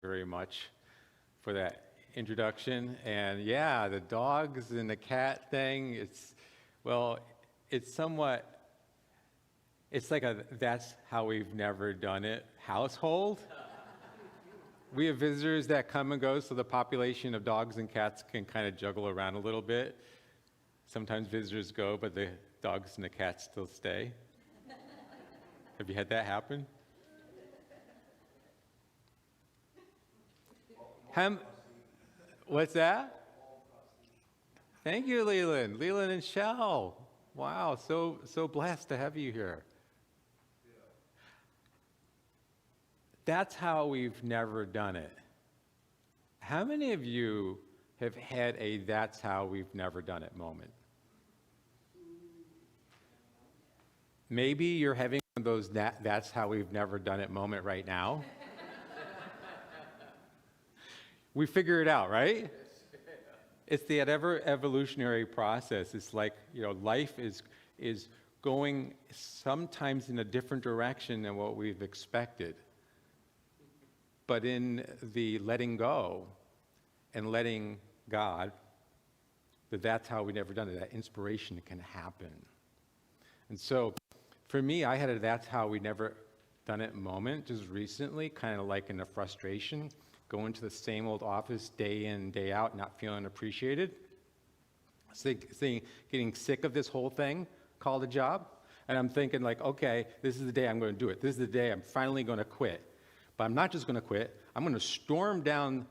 very much for that introduction. And yeah, the dogs and the cat thing, well, it's somewhat, it's like that's how we've never done it household. We have visitors that come and go, so the population of dogs and cats can kind of juggle around a little bit. Sometimes visitors go, but the dogs and the cats still stay. Have you had that happen? What's that? Thank you, Leland. Leland and Shell. Wow, so blessed to have you here. That's how we've never done it. How many of you have had a that's how we've never done it moment? Maybe you're having one of those that's how we've never done it moment right now. We figure it out, right? It's the ever evolutionary process. It's like, life is going sometimes in a different direction than what we've expected. But in the letting go and letting God, that's how we never done it. That inspiration can happen. And so for me, I had a that's how we never done it moment just recently, kind of like in a frustration, going to the same old office day in, day out, not feeling appreciated. Getting sick of this whole thing called a job. And I'm thinking like, okay, this is the day I'm going to do it. This is the day I'm finally going to quit. But I'm not just going to quit. I'm going to storm down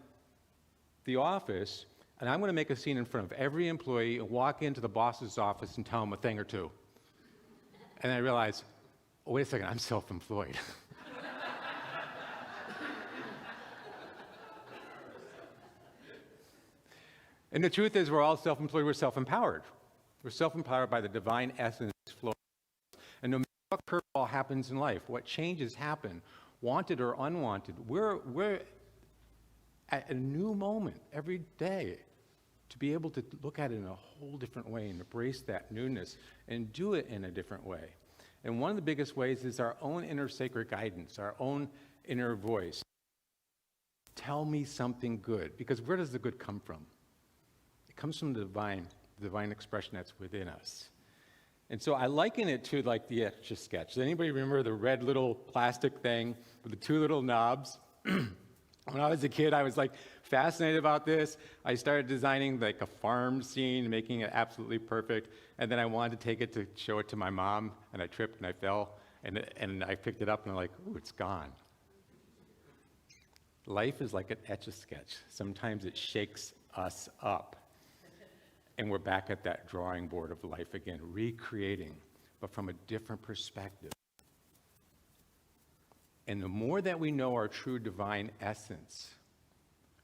the office, and I'm going to make a scene in front of every employee and walk into the boss's office and tell him a thing or two. And I realized, oh, wait a second, I'm self-employed. And the truth is, we're all self-employed, we're self-empowered. We're self-empowered by the divine essence flowing. And no matter what curveball happens in life, what changes happen, wanted or unwanted, we're at a new moment every day to be able to look at it in a whole different way and embrace that newness and do it in a different way. And one of the biggest ways is our own inner sacred guidance, our own inner voice. Tell me something good, because where does the good come from? It comes from the divine expression that's within us. And so I liken it to like the Etch-a-Sketch. Does anybody remember the red little plastic thing with the two little knobs? When I was a kid, I was like fascinated about this. I started designing like a farm scene, making it absolutely perfect. And then I wanted to take it to show it to my mom, and I tripped and I fell, and I picked it up and I'm like, ooh, it's gone. Life is like an Etch-a-Sketch. Sometimes it shakes us up. And we're back at that drawing board of life again, recreating, but from a different perspective. And the more that we know our true divine essence,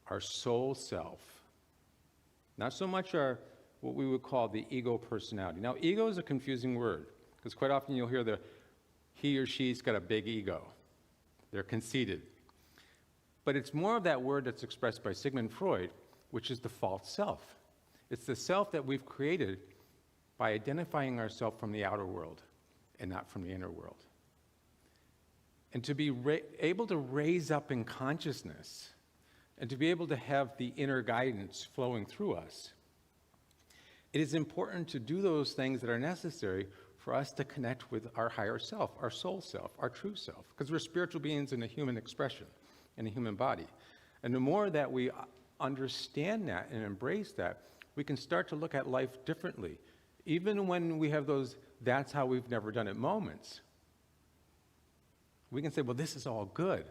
our soul self, not so much what we would call the ego personality. Now, ego is a confusing word, because quite often you'll hear he or she's got a big ego. They're conceited. But it's more of that word that's expressed by Sigmund Freud, which is the false self. It's the self that we've created by identifying ourselves from the outer world and not from the inner world. And to be able to raise up in consciousness and to be able to have the inner guidance flowing through us, it is important to do those things that are necessary for us to connect with our higher self, our soul self, our true self, because we're spiritual beings in a human expression, in a human body. And the more that we understand that and embrace that, we can start to look at life differently. Even when we have those that's how we've never done it moments, we can say, well, this is all good.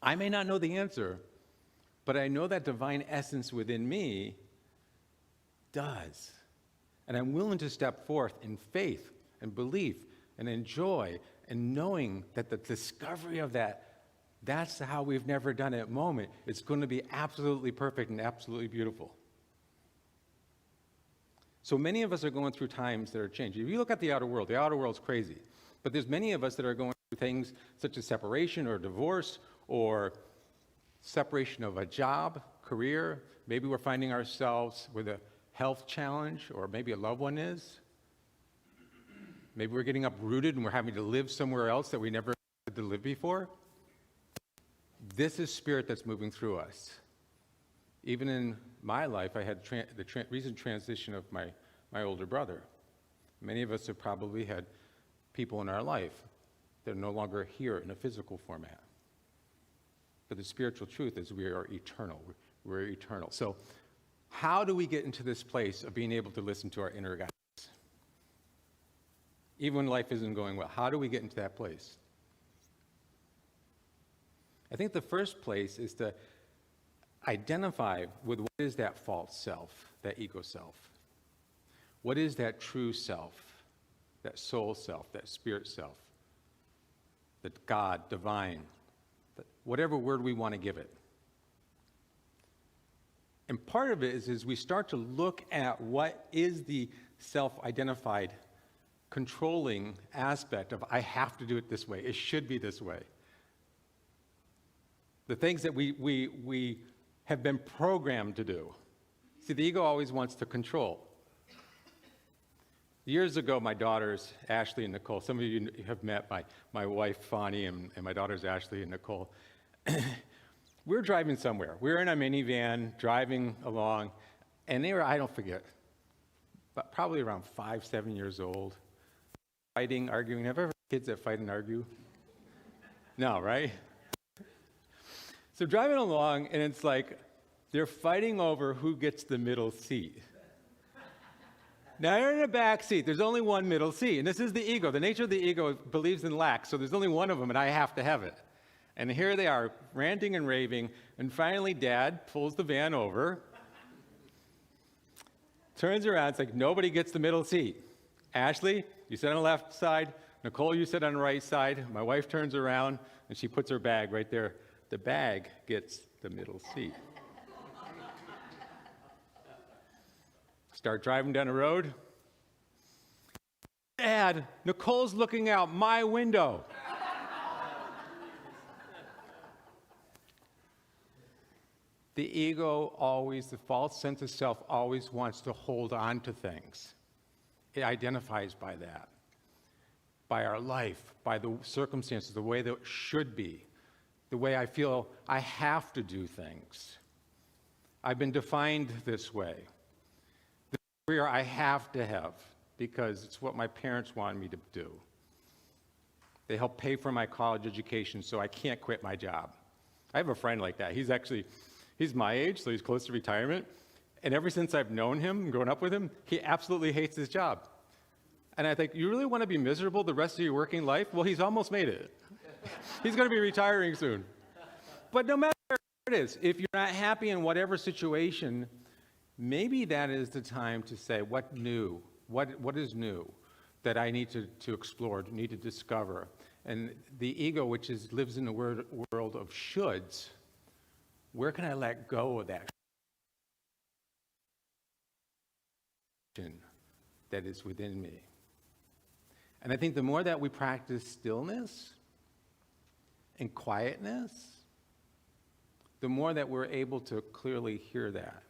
I may not know the answer, but I know that divine essence within me does. And I'm willing to step forth in faith and belief and in joy and knowing that the discovery of that's how we've never done it moment, is going to be absolutely perfect and absolutely beautiful. So many of us are going through times that are changing. If you look at the outer world's crazy. But there's many of us that are going through things such as separation or divorce or separation of a job, career. Maybe we're finding ourselves with a health challenge, or maybe a loved one is. Maybe we're getting uprooted and we're having to live somewhere else that we never had to live before. This is spirit that's moving through us. Even in my life, I had the recent transition of my older brother. Many of us have probably had people in our life that are no longer here in a physical format. But the spiritual truth is we are eternal. We're eternal. So how do we get into this place of being able to listen to our inner guidance? Even when life isn't going well, how do we get into that place? I think the first place is to identify with what is that false self, that ego self. What is that true self, that soul self, that spirit self, that God, divine, whatever word we want to give it. And part of it is we start to look at what is the self-identified controlling aspect of I have to do it this way, it should be this way. The things that we have been programmed to do. See, the ego always wants to control. Years ago, my daughters, Ashley and Nicole, some of you have met my wife, Fani, and my daughters, Ashley and Nicole. We're driving somewhere. We're in a minivan, driving along, and they were, I don't forget, but probably around 5, 7 years old, fighting, arguing. Have you ever had kids that fight and argue? No, right? So driving along, and it's like they're fighting over who gets the middle seat. Now you're in a back seat. There's only one middle seat, and this is the ego. The nature of the ego believes in lack, so there's only one of them, and I have to have it. And here they are, ranting and raving, and finally Dad pulls the van over, turns around, it's like nobody gets the middle seat. Ashley, you sit on the left side. Nicole, you sit on the right side. My wife turns around, and she puts her bag right there. The bag gets the middle seat. Start driving down the road. Dad, Nicole's looking out my window. The ego always, the false sense of self always wants to hold on to things. It identifies by that, by our life, by the circumstances, the way that it should be, the way I feel I have to do things. I've been defined this way. The career I have to have because it's what my parents wanted me to do. They helped pay for my college education, so I can't quit my job. I have a friend like that. He's my age, so he's close to retirement. And ever since I've known him, grown up with him, he absolutely hates his job. And I think, you really want to be miserable the rest of your working life? Well, he's almost made it. He's going to be retiring soon. But no matter where it is, if you're not happy in whatever situation, maybe that is the time to say, what new? What is new that I need to explore, need to discover? And the ego, which lives in the world of shoulds, where can I let go of that that is within me? And I think the more that we practice stillness and quietness, the more that we're able to clearly hear that.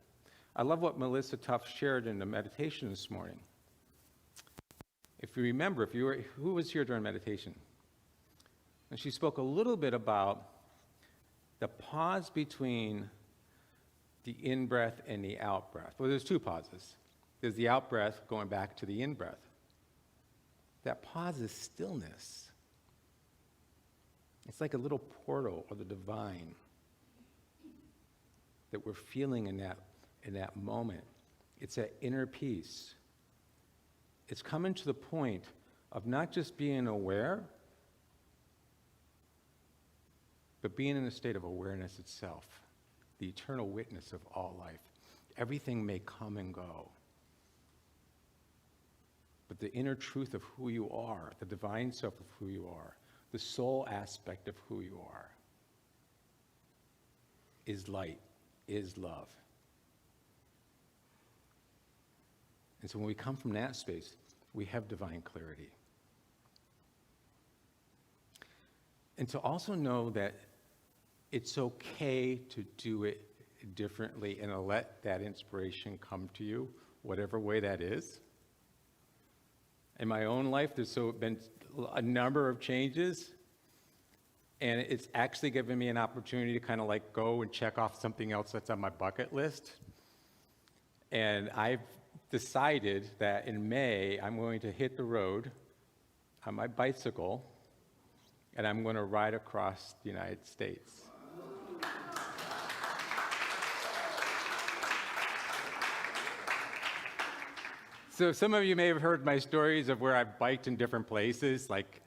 I love what Melissa Tuff shared in the meditation this morning. If you remember, who was here during meditation? And she spoke a little bit about the pause between the in-breath and the out-breath. Well, there's two pauses. There's the out-breath going back to the in-breath. That pause is stillness. It's like a little portal of the divine that we're feeling in that moment. It's that inner peace. It's coming to the point of not just being aware, but being in a state of awareness itself, the eternal witness of all life. Everything may come and go, but the inner truth of who you are, the divine self of who you are, the soul aspect of who you are, is light, is love. And so when we come from that space, we have divine clarity. And to also know that it's okay to do it differently and to let that inspiration come to you, whatever way that is. In my own life, there's been a number of changes, And it's actually given me an opportunity to kind of like go and check off something else that's on my bucket list. And I've decided that in May, I'm going to hit the road on my bicycle, and I'm going to ride across the United States. So some of you may have heard my stories of where I've biked in different places. Like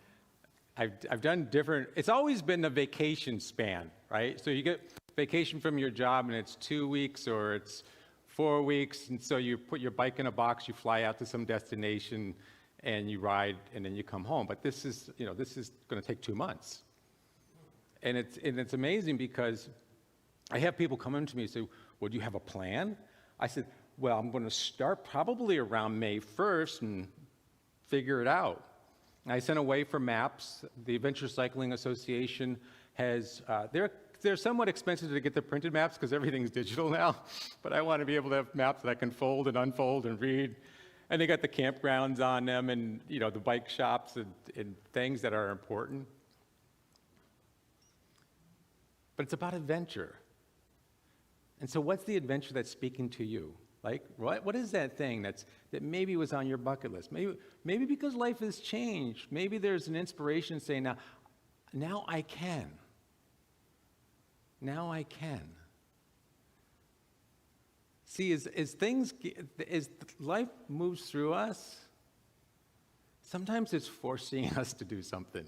I've done different, it's always been a vacation span, right? So you get vacation from your job and it's 2 weeks or it's 4 weeks. And so you put your bike in a box, you fly out to some destination and you ride and then you come home. But this is going to take 2 months. And it's amazing because I have people come in to me and say, well, do you have a plan? I said, well, I'm going to start probably around May 1st and figure it out. And I sent away for maps. The Adventure Cycling Association has, they're somewhat expensive to get the printed maps because everything's digital now, but I want to be able to have maps that I can fold and unfold and read. And they got the campgrounds on them and, the bike shops and things that are important. But it's about adventure. And so what's the adventure that's speaking to you? Like, what is that thing that maybe was on your bucket list? Maybe because life has changed. Maybe there's an inspiration saying, now I can. Now I can. See, as life moves through us, sometimes it's forcing us to do something.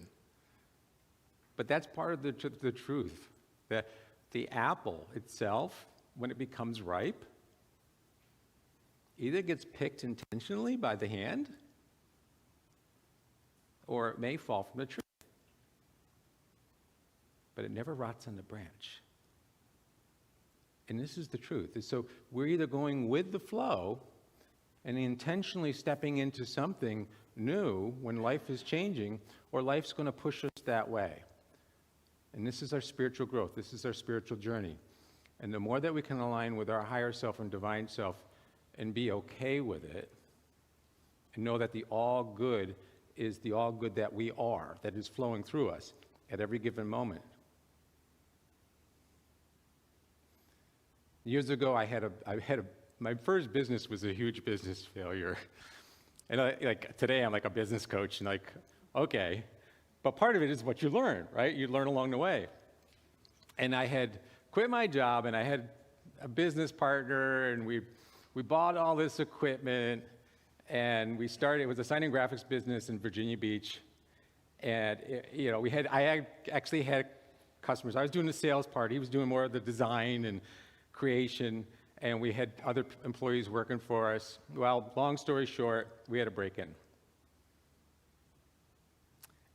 But that's part of the truth. That the apple itself, when it becomes ripe, either gets picked intentionally by the hand, or it may fall from the tree. But it never rots on the branch. And this is the truth. And so we're either going with the flow and intentionally stepping into something new when life is changing, or life's going to push us that way. And this is our spiritual growth. This is our spiritual journey. And the more that we can align with our higher self and divine self and be okay with it, and know that the all good is the all good that we are, that is flowing through us at every given moment. Years ago, my first business was a huge business failure. And today, I'm like a business coach, and okay. But part of it is what you learn, right? You learn along the way. And I had quit my job, and I had a business partner, and we bought all this equipment, and we started. It was a sign and graphics business in Virginia Beach, and I actually had customers. I was doing the sales part. He was doing more of the design and creation, and we had other employees working for us. Well, long story short, we had a break-in.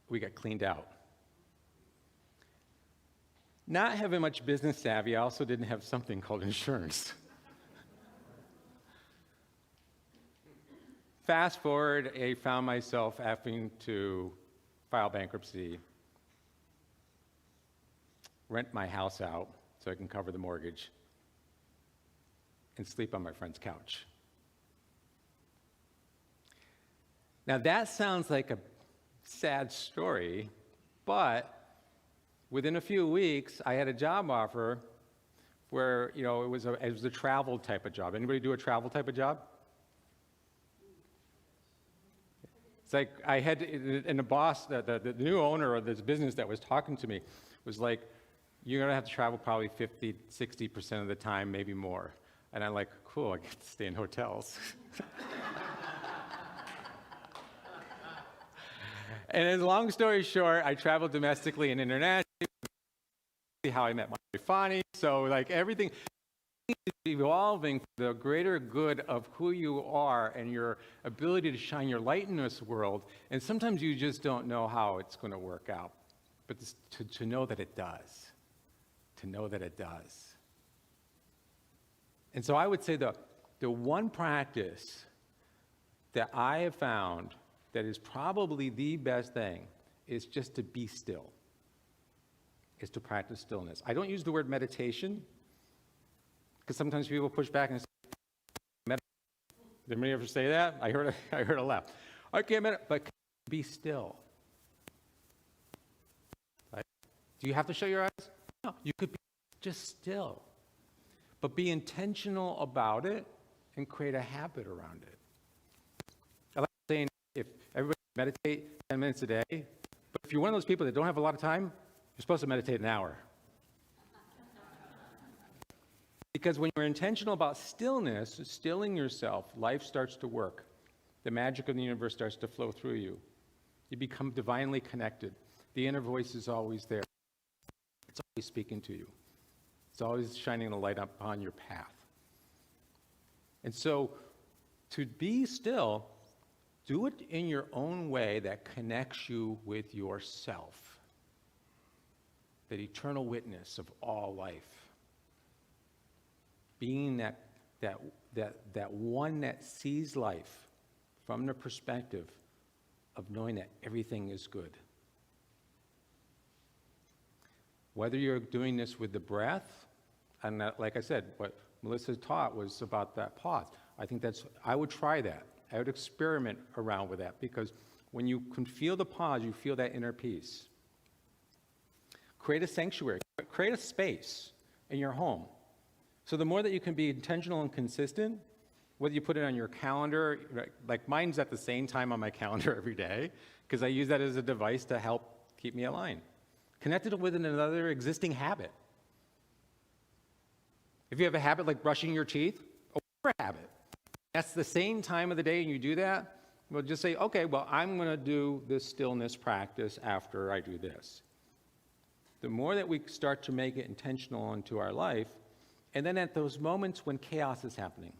We got cleaned out. Not having much business savvy, I also didn't have something called insurance. Fast forward, I found myself having to file bankruptcy, rent my house out so I can cover the mortgage, and sleep on my friend's couch. Now that sounds like a sad story, but within a few weeks, I had a job offer where, it was a travel type of job. Anybody do a travel type of job? It's like I had, and the boss, the new owner of this business that was talking to me was like, you're gonna have to travel probably 50, 60% of the time, maybe more. And I'm like, cool, I get to stay in hotels. And as long story short, I traveled domestically and internationally, how I met my Fani. So everything is evolving for the greater good of who you are and your ability to shine your light in this world. And sometimes you just don't know how it's going to work out. But to know that it does. To know that it does. And so I would say the one practice that I have found that is probably the best thing is just to be still, is to practice stillness. I don't use the word meditation, because sometimes people push back and say, did anybody ever say that? I heard a laugh. I can't meditate, but be still. Right? Do you have to shut your eyes? No, you could be just still. But be intentional about it and create a habit around it. I like saying if everybody meditate 10 minutes a day, but if you're one of those people that don't have a lot of time, you're supposed to meditate an hour. Because when you're intentional about stillness, stilling yourself, life starts to work. The magic of the universe starts to flow through you. You become divinely connected. The inner voice is always there. It's always speaking to you. It's always shining a light upon your path. And so, to be still, do it in your own way that connects you with yourself. That eternal witness of all life. Being that one that sees life from the perspective of knowing that everything is good. Whether you're doing this with the breath, and that, like I said, what Melissa taught was about that pause. I would try that. I would experiment around with that, because when you can feel the pause, you feel that inner peace. Create a sanctuary, create a space in your home. So the more that you can be intentional and consistent, whether you put it on your calendar, like mine's at the same time on my calendar every day, because I use that as a device to help keep me aligned. Connect it with another existing habit. If you have a habit like brushing your teeth, or a habit, that's the same time of the day and you do that, well, just say, okay, well, I'm going to do this stillness practice after I do this. The more that we start to make it intentional into our life, and then at those moments when chaos is happening.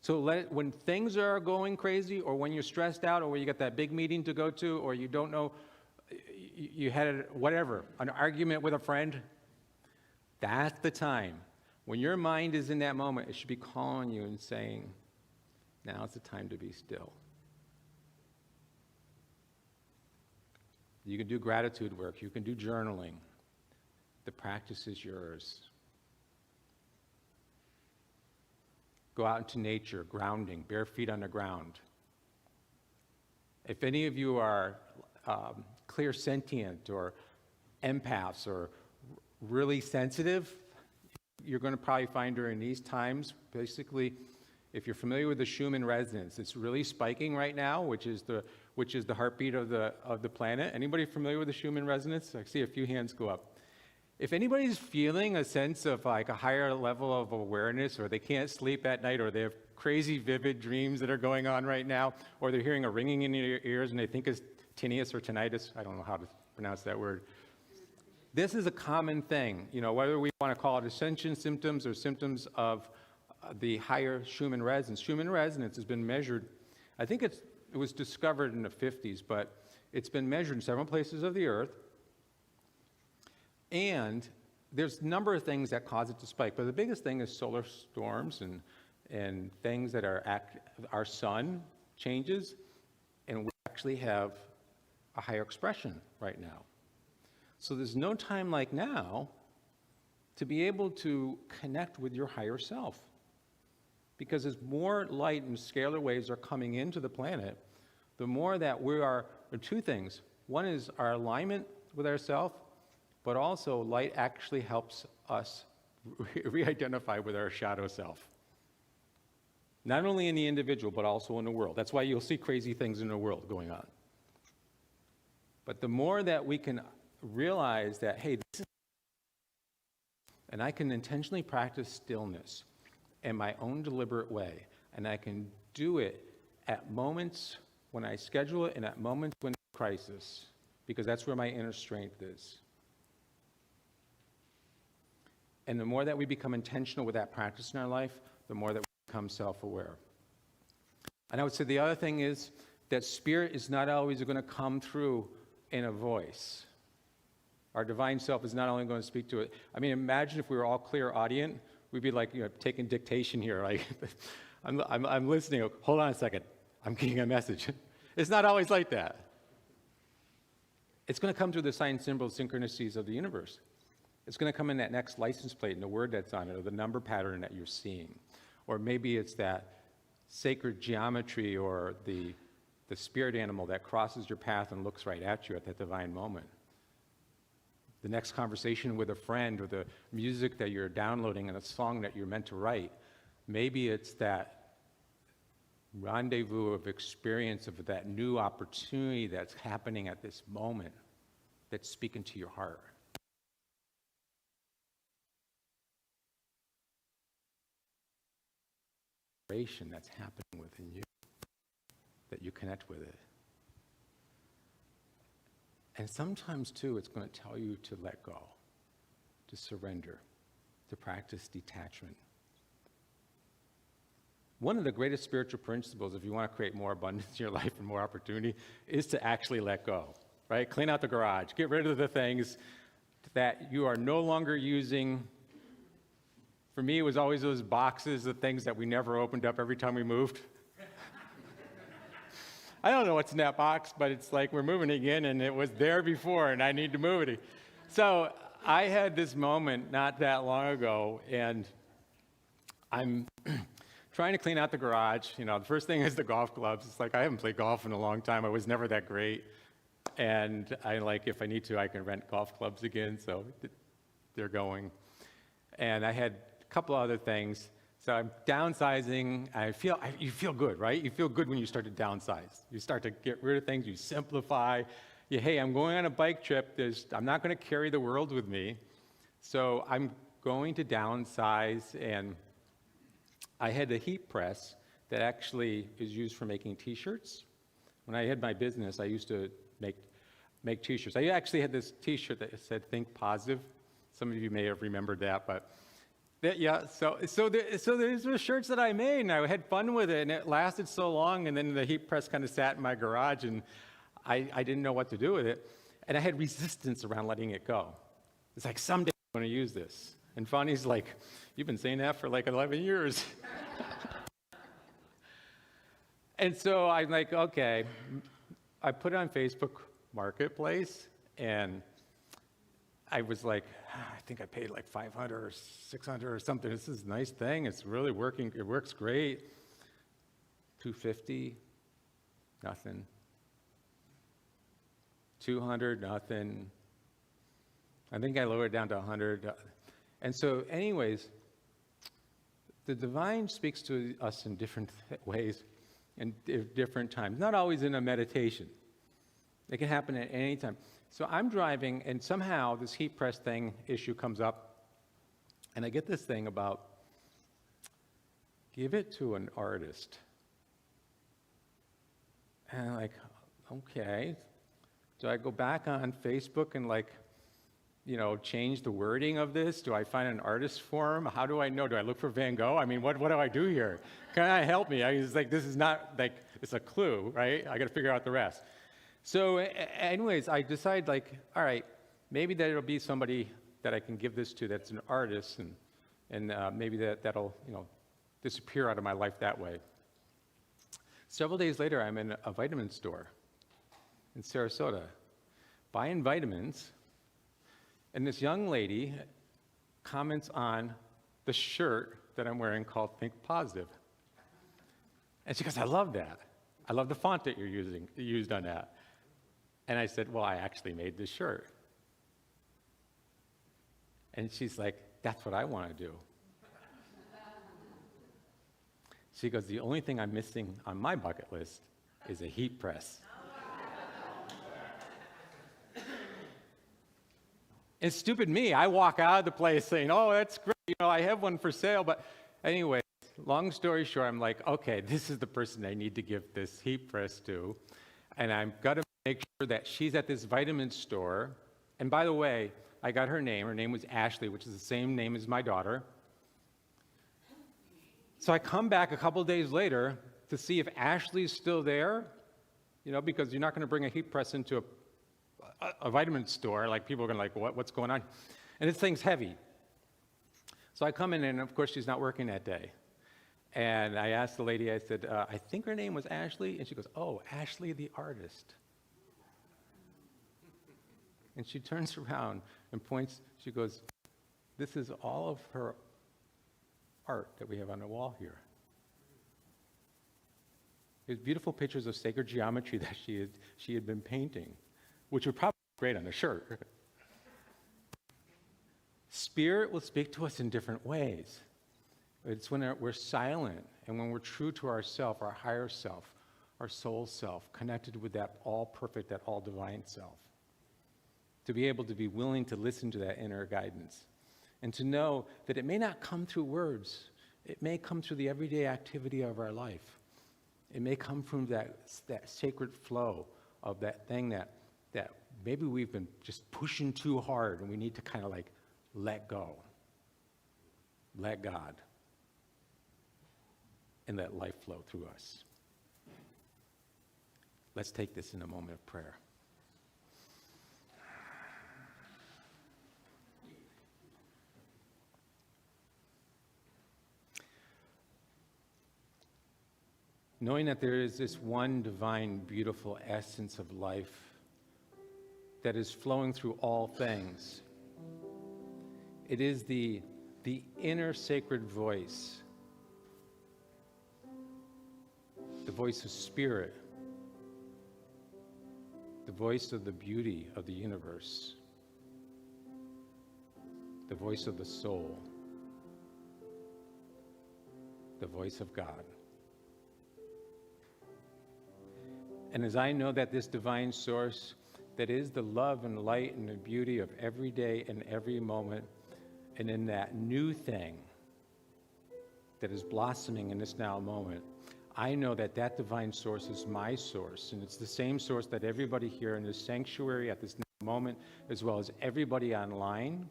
So when things are going crazy, or when you're stressed out, or when you got that big meeting to go to, or you don't know, you had an argument with a friend, that's the time. When your mind is in that moment, it should be calling you and saying, now's the time to be still. You can do gratitude work. You can do journaling. The practice is yours. Go out into nature, grounding, bare feet on the ground. If any of you are clear sentient or empaths or really sensitive, you're going to probably find during these times, basically, if you're familiar with the Schumann resonance, it's really spiking right now, which is the heartbeat of the planet. Anybody familiar with the Schumann resonance? I see a few hands go up. If anybody's feeling a sense of like a higher level of awareness, or they can't sleep at night, or they have crazy vivid dreams that are going on right now, or they're hearing a ringing in their ears and they think it's tinnitus or tinnitus, I don't know how to pronounce that word. This is a common thing, whether we want to call it ascension symptoms or symptoms of the higher Schumann resonance. Schumann resonance has been measured, I think it was discovered in the 50s, but it's been measured in several places of the earth. And there's a number of things that cause it to spike, but the biggest thing is solar storms and things that our sun changes, and we actually have a higher expression right now. So there's no time like now to be able to connect with your higher self. Because as more light and scalar waves are coming into the planet, the more that there are two things. One is our alignment with ourself, but also light actually helps us re-identify with our shadow self. Not only in the individual, but also in the world. That's why you'll see crazy things in the world going on. But the more that we can realize that, hey, this is, and I can intentionally practice stillness in my own deliberate way, and I can do it at moments when I schedule it and at moments when it's crisis, because that's where my inner strength is. And the more that we become intentional with that practice in our life, the more that we become self-aware. And I would say the other thing is that spirit is not always going to come through in a voice. Our divine self is not only going to speak to it. I mean, imagine if we were all clairaudient, we'd be like, taking dictation here. Like, I'm listening. Hold on a second. I'm getting a message. It's not always like that. It's going to come through the sign, symbol, synchronicities of the universe. It's going to come in that next license plate and the word that's on it, or the number pattern that you're seeing. Or maybe it's that sacred geometry or the the spirit animal that crosses your path and looks right at you at that divine moment. The next conversation with a friend, or the music that you're downloading and a song that you're meant to write. Maybe it's that rendezvous of experience of that new opportunity that's happening at this moment that's speaking to your heart. That's happening within you, that you connect with it. And sometimes, too, it's going to tell you to let go, to surrender, to practice detachment. One of the greatest spiritual principles, if you want to create more abundance in your life and more opportunity, is to actually let go, right? Clean out the garage. Get rid of the things that you are no longer using. For me, it was always those boxes of things that we never opened up every time we moved. I don't know what's in that box, but it's like we're moving again, and it was there before, and I need to move it. So I had this moment not that long ago, and I'm trying to clean out the garage. You know, the first thing is the golf clubs. It's like I haven't played golf in a long time. I was never that great. And if I need to, I can rent golf clubs again, so they're going. And I had a couple other things. So I'm downsizing. You feel good, right? You feel good when you start to downsize. You start to get rid of things. You simplify. Hey, I'm going on a bike trip. I'm not going to carry the world with me. So I'm going to downsize. And I had a heat press that actually is used for making T-shirts. When I had my business, I used to make T-shirts. I actually had this T-shirt that said "Think Positive." Some of you may have remembered that, but so there's the shirts that I made, and I had fun with it, and it lasted so long, and then the heat press kind of sat in my garage, and I didn't know what to do with it, and I had resistance around letting it go. It's like, someday I'm going to use this. And Fonny's like, you've been saying that for like 11 years. And so I'm like, okay. I put it on Facebook Marketplace, and I was like, I think I paid like $500 or $600 or something. This is a nice thing. It's really working. It works great. $250, nothing. $200, nothing. I think I lowered it down to $100. And so anyways, the divine speaks to us in different ways and different times, not always in a meditation. It can happen at any time. So I'm driving, and somehow this heat press issue comes up, and I get this thing about, give it to an artist. And I'm like, okay. Do I go back on Facebook and change the wording of this? Do I find an artist form? How do I know? Do I look for Van Gogh? I mean, what do I do here? Can I help me? It's like, this is not like, it's a clue, right? I got to figure out the rest. So anyways, I decide all right, maybe that it'll be somebody that I can give this to that's an artist, and maybe that'll disappear out of my life that way. Several days later, I'm in a vitamin store in Sarasota buying vitamins, and this young lady comments on the shirt that I'm wearing called Think Positive. And she goes, I love that. I love the font that you used on that. And I said, well, I actually made this shirt. And she's like, that's what I want to do. She goes, the only thing I'm missing on my bucket list is a heat press. And stupid me, I walk out of the place saying, oh, that's great, I have one for sale. But anyway, long story short, I'm like, okay, this is the person I need to give this heat press to. And I'm got to make sure that she's at this vitamin store. And by the way, I got her name. Her name was Ashley, which is the same name as my daughter. So I come back a couple days later to see if Ashley's still there, because you're not going to bring a heat press into a vitamin store. Like, people are going to what's going on? And this thing's heavy. So I come in, and of course, she's not working that day. And I asked the lady, I said, I think her name was Ashley. And she goes, oh, Ashley the artist. And she turns around and points, she goes, this is all of her art that we have on the wall here. There's beautiful pictures of sacred geometry that she had been painting, which would probably be great on a shirt. Spirit will speak to us in different ways. It's when we're silent and when we're true to ourself, our higher self, our soul self, connected with that all perfect, that all divine self. To be able to be willing to listen to that inner guidance and to know that it may not come through words. It may come through the everyday activity of our life. It may come from that sacred flow of that thing that maybe we've been just pushing too hard and we need to kind of like let go. Let God. And let life flow through us. Let's take this in a moment of prayer. Knowing that there is this one divine, beautiful essence of life that is flowing through all things. It is the inner sacred voice, the voice of spirit, the voice of the beauty of the universe, the voice of the soul, the voice of God. And as I know that this divine source that is the love and light and the beauty of every day and every moment, and in that new thing that is blossoming in this now moment, I know that that divine source is my source, and it's the same source that everybody here in this sanctuary at this moment, as well as everybody online,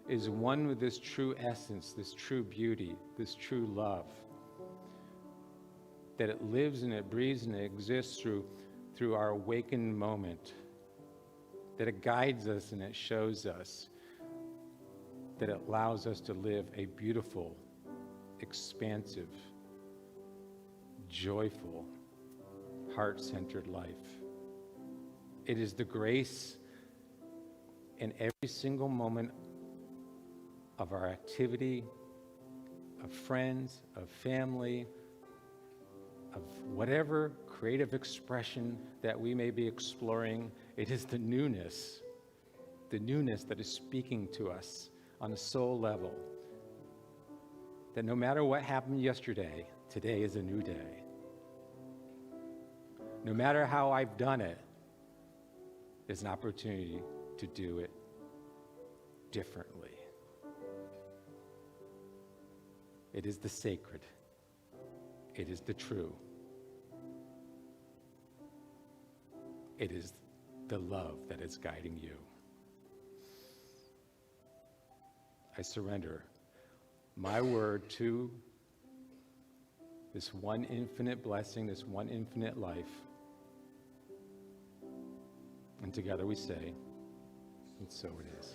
is one with this true essence, this true beauty, this true love. That it lives and it breathes and it exists through our awakened moment. That it guides us and it shows us. That it allows us to live a beautiful, expansive, joyful, heart-centered life. It is the grace in every single moment of our activity, of friends, of family, of whatever creative expression that we may be exploring. It is the newness that is speaking to us on a soul level. That no matter what happened yesterday, today is a new day. No matter how I've done it, there's an opportunity to do it differently. It is the sacred. It is the true. It is the love that is guiding you. I surrender my word to this one infinite blessing, this one infinite life. And together we say, and so it is.